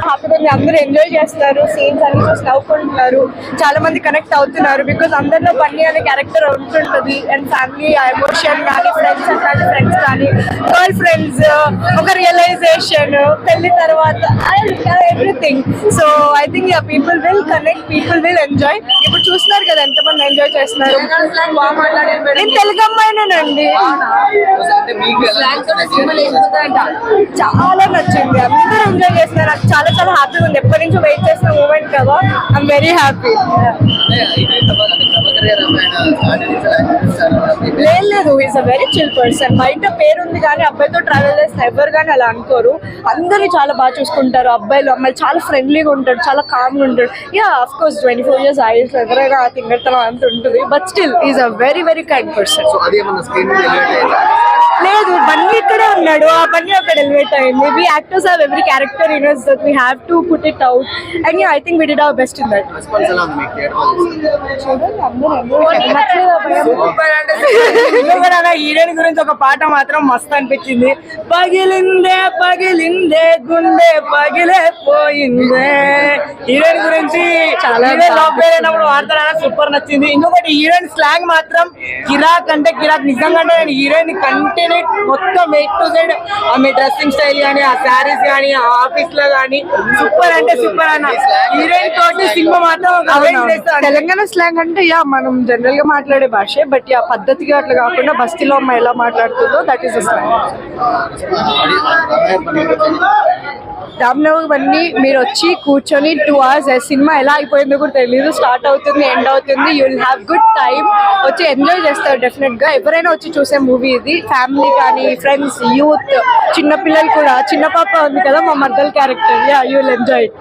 హ్యాపీగా అందరూ ఎంజాయ్ చేస్తారు, సీన్స్ అన్ని చూసి నవ్వుకుంటున్నారు, చాలా మంది కనెక్ట్ అవుతున్నారు. బికాస్ అందరిలో బన్నీ అనే క్యారెక్టర్ ఉంటుంటది అండ్ ఫ్యామిలీ ఎమోషన్ కానీ ఫ్రెండ్స్ అట్లాంటి ఫ్రెండ్స్ కానీ గర్ల్ ఫ్రెండ్స్ ఒక రియలైజేషన్ పెళ్లి తర్వాత everything. So I think people will connect, people will enjoy. ఇప్పుడు చూస్తున్నారు కదా ఎంతమంది ఎంజాయ్ చేస్తున్నారు. నేను తెలుగు అమ్మాయినేనండి, చాలా నచ్చింది, అందరూ ఎంజాయ్ చేస్తున్నారు. నాకు చాలా చాలా హ్యాపీగా ఉంది, ఎప్పటి నుంచో వెయిట్ చేసిన మూమెంట్ కదా. I'm very happy. లేదు, is a very chill person. బయట పేరుంది కానీ అబ్బాయితో ట్రావెల్ చేస్తే ఎవరు కానీ అలా అనుకోరు. అందరినీ చాలా బాగా చూసుకుంటారు, అబ్బాయిలు అమ్మాయిలు చాలా ఫ్రెండ్లీగా ఉంటాడు, చాలా కామ్గా ఉంటాడు. యా ఆఫ్ కోర్స్ 24 years ఆయుష్ ఎవరైనా తింగడతనం అంత ఉంటుంది, but still is a very very kind person. లేదు, బన్నీ ఇక్కడే ఉన్నాడు, ఆ బన్నీ అక్కడ ఎలివేట్ అయింది. We actors have every character in us that we have to put it out, and yeah, I think we did our best in that. Heroine గురించి ఒక పాట మాత్రం మస్తు అనిపించింది. పగిలిందే పగిలిందే గుండె పగిలే పోయిందే. హీరోయిన్ గురించి చాలా అయినప్పుడు వాడతారని సూపర్ నచ్చింది. ఇంకొకటి హీరోయిన్ స్లాంగ్ మాత్రం కిరాక్ అంటే కిరాక్. నిజంగా అంటే నేను హీరోయిన్ కంటిన్యూ మొత్తం ఎయిట్ టు జెడ్, ఆమె డ్రెస్సింగ్ స్టైల్ కానీ, ఆ శారీస్ కానీ, ఆ ఆఫీస్ లో కానీ సూపర్ అంటే సూపర్ అన్న. హీరోయిన్ తోటి సినిమా మాత్రం తెలంగాణ స్లాంగ్ అంటే యా మనం జనరల్ గా మాట్లాడే భాష, బట్ యా పద్ధతిగా అట్లా కాకుండా బస్తీలో అమ్మాయి ఎలా మాట్లాడుతుందో దట్ ఈస్ స్లాంగ్. రామ్నవమి మీరు వచ్చి కూర్చొని 2 hours సినిమా ఎలా అయిపోయిందో కూడా తెలియదు. స్టార్ట్ అవుతుంది, ఎండ్ అవుతుంది. You will have good time, వచ్చి ఎంజాయ్ చేస్తారు డెఫినెట్ గా. ఎవరైనా వచ్చి చూసే మూవీ ఇది. ఫ్యామిలీ కానీ, ఫ్రెండ్స్, యూత్, చిన్న పిల్లలు కూడా. చిన్న పాప ఉంది కదా మా మర్దల్ character. Yeah you will enjoy it.